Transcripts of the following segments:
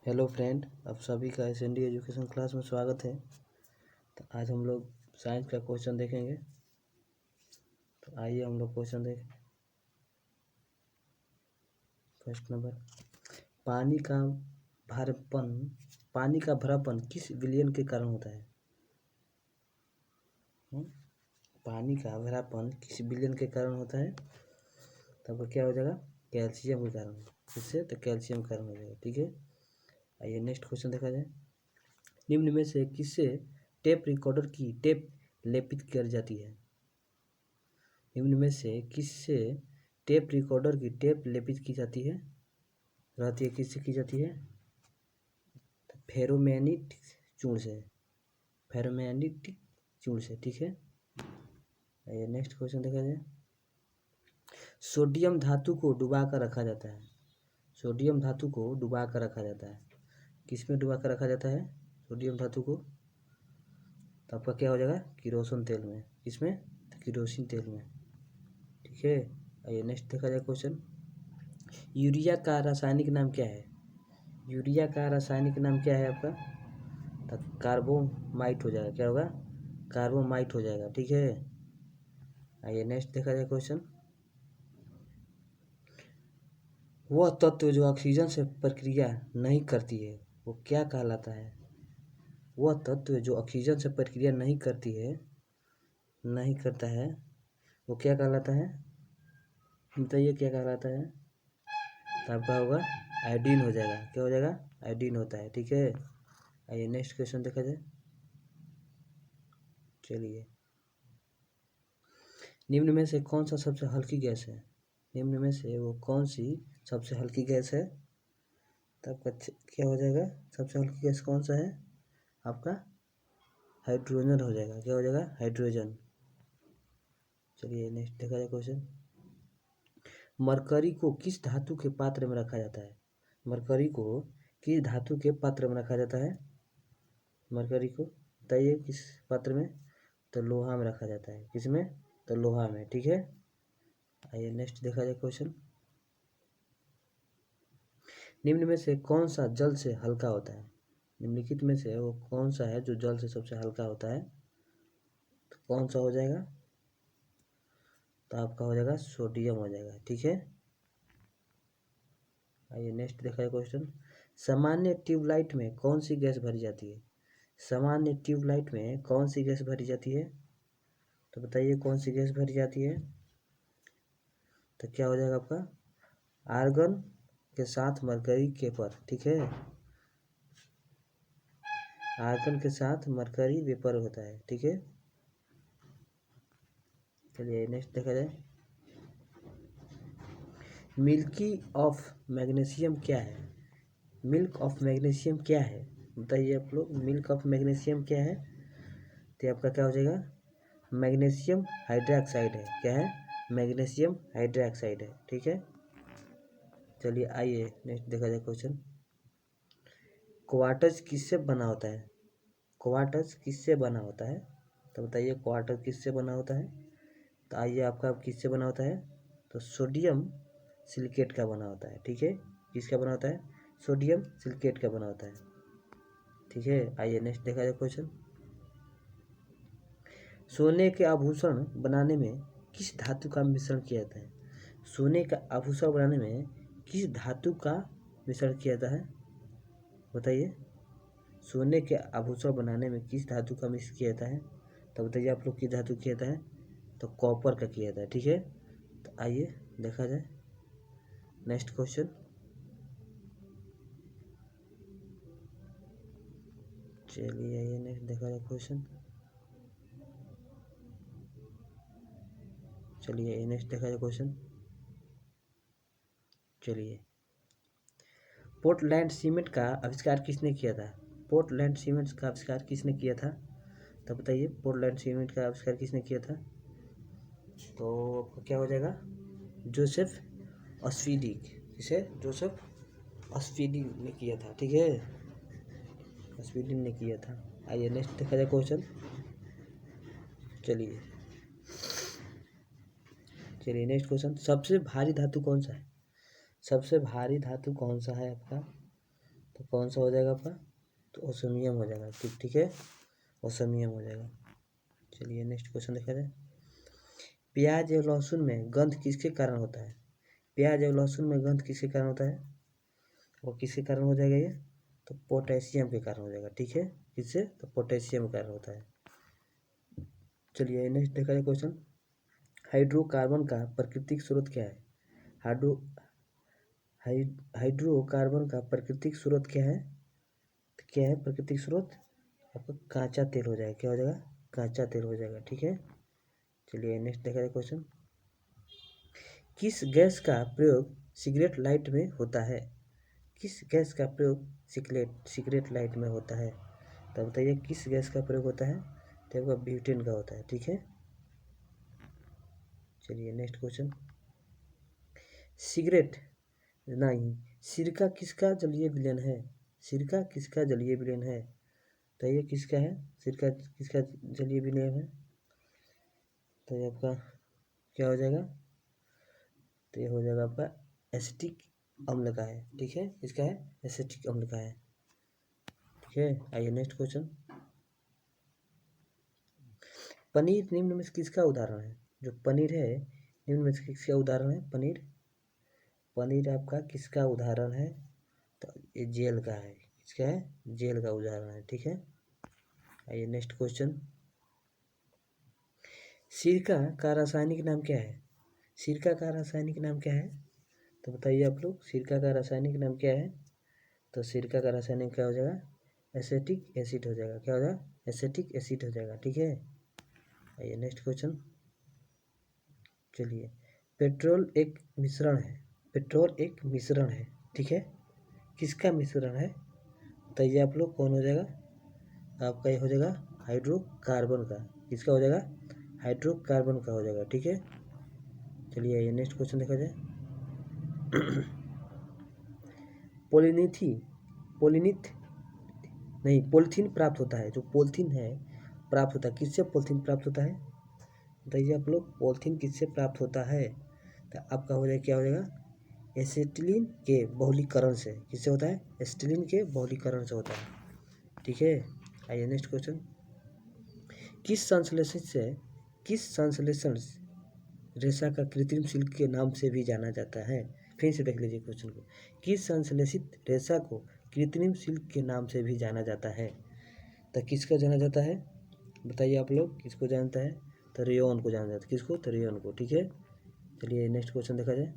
Hello friend, आप सभी का एसएनडी एजुकेशन क्लास में स्वागत है। तो आज हम लोग साइंस का क्वेश्चन देखेंगे। तो आइए हम लोग क्वेश्चन देखें। फर्स्ट नंबर, पानी का भरापन किस विलयन के कारण होता है? पानी का भरापन किस विलयन के कारण होता है? तब क्या हो जाएगा? कैल्शियम के कारण। किससे? तो कैल्शियम के कारण हो जाएगा। ठीक है, आइए नेक्स्ट क्वेश्चन देखा जाए। निम्न में से किससे टेप रिकॉर्डर की टेप लेपित कर जाती है? निम्न में से किससे टेप रिकॉर्डर की टेप लेपित की जाती है? किससे की जाती है? फेरोमैग्नेटिक चूर्ण से। फेरोमैग्नेटिक चूर्ण से। ठीक है, ये नेक्स्ट क्वेश्चन देखा जाए। सोडियम धातु को डुबा कर रखा जाता है। सोडियम धातु को डुबा कर रखा जाता है। किसमें डुबा कर रखा जाता है सोडियम धातु को? तो आपका क्या हो जाएगा? किरोसिन तेल में। किसमें? तो किरोसिन तेल में। ठीक है, आइए नेक्स्ट देखा जाए क्वेश्चन। यूरिया का रासायनिक नाम क्या है? यूरिया का रासायनिक नाम क्या है आपका? तो कार्बोमाइट हो जाएगा। क्या होगा? कार्बोमाइट हो जाएगा। ठीक है, आइए नेक्स्ट देखा जाए क्वेश्चन। वह तत्व जो ऑक्सीजन से प्रक्रिया नहीं करती है वो क्या कहलाता है? वह तत्व जो ऑक्सीजन से प्रक्रिया नहीं करता है वो क्या कहलाता है? बताइए क्या कहलाता है? तो आपका होगा आयोडीन हो जाएगा। क्या हो जाएगा? आयोडीन होता है। ठीक है, आइए नेक्स्ट क्वेश्चन देखा जाए। चलिए, निम्न में से कौन सा सबसे हल्की गैस है? निम्न में से वो कौन सी सबसे हल्की गैस है? तो आपका क्या हो जाएगा? सबसे हल्की गैस कौन सा है आपका? हाइड्रोजन हो जाएगा। क्या हो जाएगा? हाइड्रोजन। चलिए नेक्स्ट देखा जाए क्वेश्चन। मरकरी को किस धातु के पात्र में रखा जाता है? मरकरी को किस धातु के पात्र में रखा जाता है? मरकरी को बताइए किस पात्र में? तो लोहा में रखा जाता है। किसमें? तो लोहा में। ठीक है, आइए नेक्स्ट देखा जाए क्वेश्चन। निम्न में से कौन सा जल से हल्का होता है? निम्नलिखित में से वो कौन सा है जो जल से सबसे हल्का होता है? तो कौन सा हो जाएगा? तो आपका हो जाएगा सोडियम हो जाएगा। ठीक है, आइए नेक्स्ट देखा जाए क्वेश्चन। सामान्य ट्यूबलाइट में कौन सी गैस भरी जाती है? सामान्य ट्यूबलाइट में कौन सी गैस भरी जाती है? तो बताइए कौन सी गैस भरी जाती है? तो क्या हो जाएगा आपका? आर्गन के साथ मरकरी के पर। ठीक है, आर्गन के साथ मरकरी वेपर होता है। ठीक है, चलिए नेक्स्ट देखा जाए। मिल्की ऑफ मैग्नीशियम क्या है? मिल्क ऑफ मैग्नीशियम क्या है? बताइए आप लोग, मिल्क ऑफ मैग्नीशियम क्या है? तो आपका क्या हो जाएगा? मैग्नीशियम हाइड्रोक्साइड है। क्या है? मैग्नीशियम हाइड्रोक्साइड है। ठीक है, चलिए आइए नेक्स्ट देखा जाए क्वेश्चन। क्वार्टज किससे बना होता है? क्वार्टज किससे बना होता है? तो बताइए क्वार्टज किससे बना होता है? तो आइए आपका किससे बना होता है? तो सोडियम सिलिकेट का बना होता है। ठीक है, किसका बना होता है? सोडियम सिलिकेट का बना होता है। ठीक है, आइए नेक्स्ट देखा जाए क्वेश्चन। सोने के आभूषण बनाने में किस धातु का मिश्रण किया जाता है? सोने का आभूषण बनाने में किस धातु का मिश्रण किया जाता है? बताइए, सोने के आभूषण बनाने में किस धातु का मिश्रण किया जाता है? तो बताइए आप लोग किस धातु किया जाता है? तो कॉपर का किया जाता है। ठीक है, तो आइए देखा जाए नेक्स्ट क्वेश्चन। चलिए आइए नेक्स्ट देखा जाए क्वेश्चन। चलिए नेक्स्ट देखा जाए क्वेश्चन। चलिए, पोर्टलैंड सीमेंट का आविष्कार किसने किया था? पोर्टलैंड सीमेंट का आविष्कार किसने किया था? तो बताइए पोर्टलैंड सीमेंट का आविष्कार किसने किया था? तो क्या हो जाएगा? जोसेफ ऑस्वीडिक। किसे? जोसेफ ऑस्वीडिक ने किया था। ठीक है, ऑस्वीडिक ने किया था। आइए नेक्स्ट देखा जाए क्वेश्चन। चलिए चलिए नेक्स्ट क्वेश्चन। सबसे भारी धातु कौन सा है? सबसे भारी धातु कौन सा है आपका? तो कौन सा हो जाएगा आपका, तो ओसोमियम हो जाएगा। ठीक है, ओसोमियम हो जाएगा। चलिए नेक्स्ट क्वेश्चन देखा जाए। प्याज एवं लहसुन में गंध किसके कारण होता है? प्याज एवं लहसुन में गंध किसके कारण होता है? वो किसके कारण हो जाएगा ये? तो पोटेशियम के कारण हो जाएगा। ठीक है, किससे? तो पोटेशियम के कारण होता है। चलिए नेक्स्ट देखा जाए क्वेश्चन। हाइड्रोकार्बन का प्राकृतिक स्रोत क्या है? हाइड्रोकार्बन का प्राकृतिक स्रोत क्या है? तो क्या है प्राकृतिक स्रोत? आपका कांचा तेल हो जाएगा। क्या हो जाएगा? कांचा तेल हो जाएगा। ठीक है, चलिए नेक्स्ट देखा जाए क्वेश्चन। किस गैस का प्रयोग सिगरेट लाइट में होता है? किस गैस का प्रयोग सिगरेट लाइट में होता है? तो बताइए किस गैस का प्रयोग होता है? तो आपका ब्यूटेन का होता है। ठीक है, चलिए नेक्स्ट क्वेश्चन। सिगरेट नहीं, सिरका किसका जलीय विलयन है? सिरका किसका जलीय विलयन है? तो ये किसका है? सिरका किसका जलीय विलयन है? तो ये आपका क्या हो जाएगा? तो ये हो जाएगा आपका एसिटिक अम्ल का है। ठीक है, इसका है एसिटिक अम्ल का है। ठीक है, आइए नेक्स्ट क्वेश्चन। पनीर निम्न में से किसका उदाहरण है? जो पनीर है निम्न में से किसका उदाहरण है? पनीर आपका किसका उदाहरण है? तो ये जेल का है। किसका है? जेल का उदाहरण है। ठीक है, आइए नेक्स्ट क्वेश्चन। सिरका का रासायनिक नाम क्या है? सिरका का रासायनिक नाम क्या है? तो बताइए आप लोग, सिरका का रासायनिक नाम क्या है? तो सिरका का रासायनिक क्या हो जाएगा? एसेटिक एसिड हो जाएगा। क्या हो जाएगा? एसेटिक एसिड हो जाएगा। ठीक है, आइए नेक्स्ट क्वेश्चन। चलिए, पेट्रोल एक मिश्रण है। पेट्रोल एक मिश्रण है। ठीक है, किसका मिश्रण है? बताइए आप लोग कौन हो जाएगा? आपका ये हो जाएगा हाइड्रोकार्बन का। किसका हो जाएगा? हाइड्रोकार्बन का हो जाएगा। ठीक है, चलिए ये नेक्स्ट क्वेश्चन देखा जाए। पॉलीथीन प्राप्त होता है। जो पॉलीथीन है प्राप्त होता है, किससे पॉलीथीन प्राप्त होता है? बताइए आप लोग, पॉलीथीन किससे प्राप्त होता है? तो आपका हो जाएगा, क्या हो जाएगा? एसिटिलीन के बहुलीकरण से। किससे होता है? एसिटिलीन के बहुलीकरण से होता है। ठीक है, आइए नेक्स्ट क्वेश्चन। किस संश्लेषण रेशा का कृत्रिम सिल्क के नाम से भी जाना जाता है? फिर से देख लीजिए क्वेश्चन को। किस संश्लेषित रेशा को कृत्रिम सिल्क के नाम से भी जाना जाता है? तो किसका जाना जाता है? बताइए आप लोग, किसको जानता है? तो रेयॉन को जाना जाता है। किसको? तो रेयॉन को। ठीक है, चलिए नेक्स्ट क्वेश्चन देखा जाए।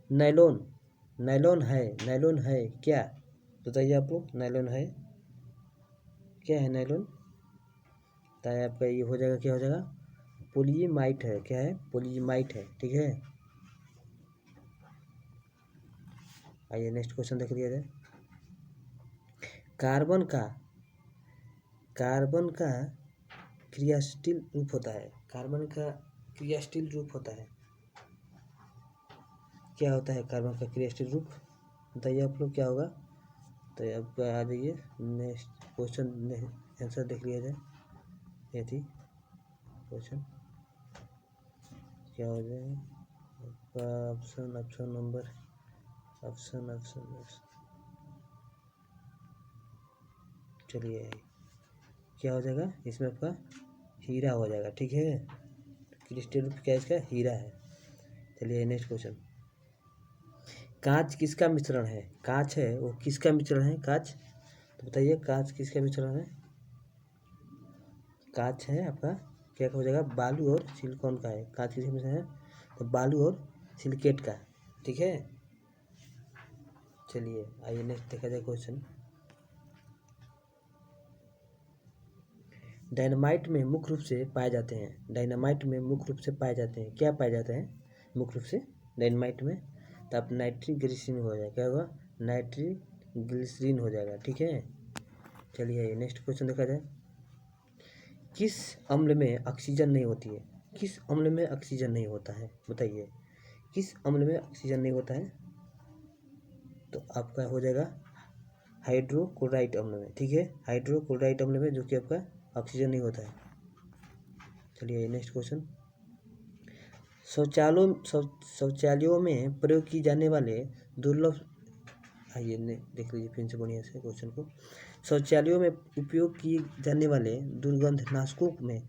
नायलॉन है क्या? बताइए आप लोग, नायलॉन है क्या? है नायलॉन? तो आपका ये हो जाएगा, क्या हो जाएगा? पोलीमाइट है। क्या है? पोलीमाइट है। ठीक है, आइए नेक्स्ट क्वेश्चन देख लिया जाए। कार्बन का क्रियाशील रूप होता है। कार्बन का क्रियाशील रूप होता है। क्या होता है कार्बन का क्रियाशील रूप? बताइए आप लोग, क्या होगा? तो अब आ जाइए नेक्स्ट क्वेश्चन, आंसर देख लिया जाए। ये थी क्वेश्चन, क्या हो जाएगा? ऑप्शन नंबर चलिए क्या हो जाएगा? इसमें आपका हीरा हो जाएगा। ठीक है, क्रिस्टल रूप क्या इसका? हीरा है। चलिए नेक्स्ट क्वेश्चन। कांच किसका मिश्रण है? कांच है वो किसका मिश्रण है? कांच, तो बताइए कांच किसका मिश्रण है? कांच है आपका क्या हो जाएगा? बालू और सिलिकॉन का है। कांच किसका मिश्रण है? तो बालू और सिलिकेट का। ठीक है, चलिए आइए नेक्स्ट देखा जाए क्वेश्चन। डायनामाइट में मुख्य रूप से पाए जाते हैं। डायनामाइट में मुख्य रूप से पाए जाते हैं। क्या पाए जाते हैं मुख्य रूप से डायनामाइट में? तो आप नाइट्रोग्लिसरीन हो जाएगा। क्या होगा? नाइट्रोग्लिसरीन हो जाएगा। ठीक है, चलिए नेक्स्ट क्वेश्चन देखा जाए। किस अम्ल में ऑक्सीजन नहीं होती है? किस अम्ल में ऑक्सीजन नहीं होता है? बताइए किस अम्ल में ऑक्सीजन नहीं होता है? तो आपका हो जाएगा हाइड्रोक्लोराइड अम्ल में। ठीक है, हाइड्रोक्लोराइड अम्ल में, जो कि आपका ऑक्सीजन नहीं होता है। चलिए नेक्स्ट क्वेश्चन। शौचालयों में प्रयोग की जाने वाले दुर्लभ आइए देख लीजिए फिर से बढ़िया से क्वेश्चन को। शौचालयों में उपयोग किए जाने वाले दुर्गंधनाशकों में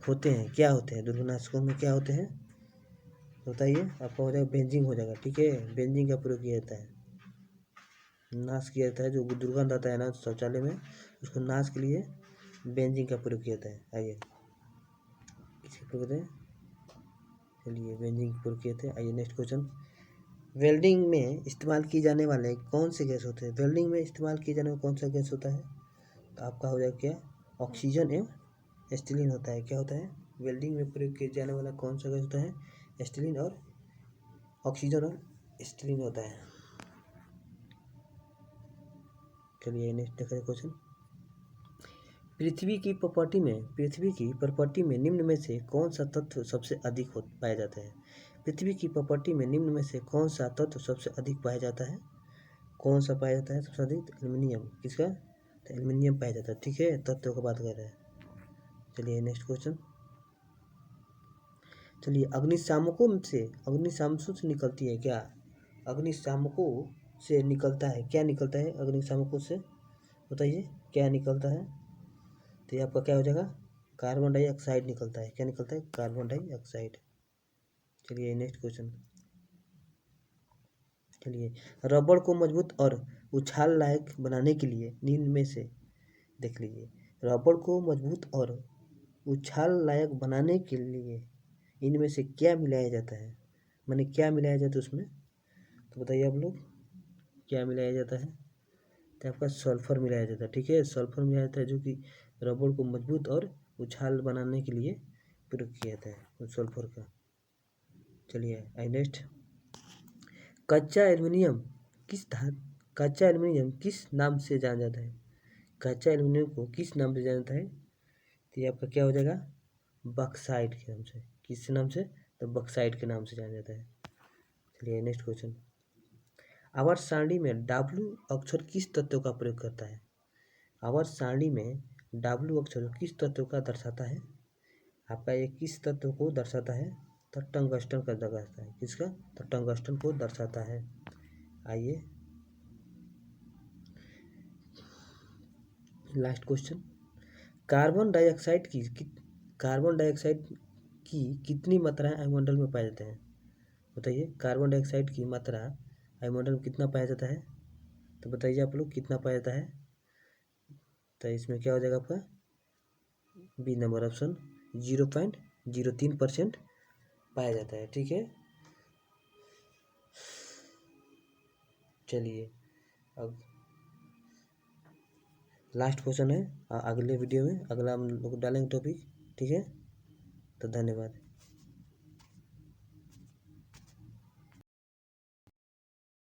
होते हैं, क्या होते हैं? दुर्गंधनाशकों में क्या होते हैं बताइए? आपका हो जाएगा बेंजीन हो जाएगा, ठीक है। बेंजीन का प्रयोग किया जाता है, नाश किया जाता है। जो दुर्गंध आता है ना शौचालय में, उसको नाश के लिए बेंजीन का प्रयोग किया जाता है। आइए किसका प्रयोग करते हैं? चलिए बेंजीन का प्रयोग किए थे। आइए नेक्स्ट क्वेश्चन। वेल्डिंग में इस्तेमाल किए जाने वाले कौन से गैस होते हैं? वेल्डिंग में इस्तेमाल किए जाने वाला कौन सा गैस होता है? तो आपका हो जाएगा क्या? ऑक्सीजन एवं एसिटिलीन होता है। क्या होता है? वेल्डिंग में प्रयोग किया जाने वाला कौन सा गैस होता है? एसिटिलीन और ऑक्सीजन और एसिटिलीन होता है। चलिए नेक्स्ट देखते हैं क्वेश्चन। पृथ्वी की प्रॉपर्टी में निम्न में से कौन सा तत्व सबसे अधिक पाया जाता है? पृथ्वी की प्रॉपर्टी में निम्न में से कौन सा तत्व सबसे अधिक पाया जाता है? कौन सा पाया जाता है सबसे अधिक? एल्युमिनियम। किसका? तो एल्युमिनियम पाया जाता है, ठीक है। तत्व की बात कर रहे हैं। चलिए नेक्स्ट क्वेश्चन। चलिए अग्निशामकों से निकलती है क्या? अग्निशामकों से निकलता है क्या? निकलता है अग्निशामकों से, बताइए क्या निकलता है? तो ये आपका क्या हो जाएगा? कार्बन डाइऑक्साइड निकलता है। क्या निकलता है? Carbon dioxide. चलिए नेक्स्ट क्वेश्चन। चलिए रबड़ को मजबूत और उछाल लायक बनाने के लिए निम्न में से देख लीजिए। रबड़ को मजबूत और उछाल लायक बनाने के लिए इनमें से क्या मिलाया जाता है? मैंने क्या मिलाया जाता है उसमें? तो बताइए आप लोग क्या मिलाया जाता है? तो आपका सल्फर मिलाया जाता है, ठीक है। सल्फर मिलाया जाता है जो कि रबड़ को मजबूत और उछाल बनाने के लिए प्रयोग किया जाता है सल्फर का। चलिए आई नेक्स्ट। कच्चा एल्युमिनियम किस नाम से जाना जाता है? कच्चा एल्युमिनियम को किस नाम से जाना जाता है? तो ये आपका क्या हो जाएगा? बक्साइट के नाम से। किस नाम से? तो बक्साइट के नाम से जाना जाता है। चलिए नेक्स्ट क्वेश्चन। आवर्त सारणी में W अक्षर किस तत्व का प्रयोग करता है? आवर्त सारणी में W अक्षर किस तत्व का दर्शाता है? आपका ये किस तत्व को दर्शाता है? तो टंगस्टन का दर्शाता है। किसका? तो टंगस्टन को दर्शाता है। आइए लास्ट क्वेश्चन। कार्बन डाइऑक्साइड की कितनी मात्राएं वायुमंडल में पाए जाते हैं? बताइए कार्बन डाइऑक्साइड की मात्रा वायुमंडल में कितना पाया जाता है? तो बताइए आप लोग कितना पाया जाता है? तो इसमें क्या हो जाएगा आपका? बी नंबर ऑप्शन 0.03% पाया जाता है, ठीक है। चलिए अब लास्ट क्वेश्चन है, अगले वीडियो में अगला हम लोग डालेंगे टॉपिक, ठीक है। तो धन्यवाद।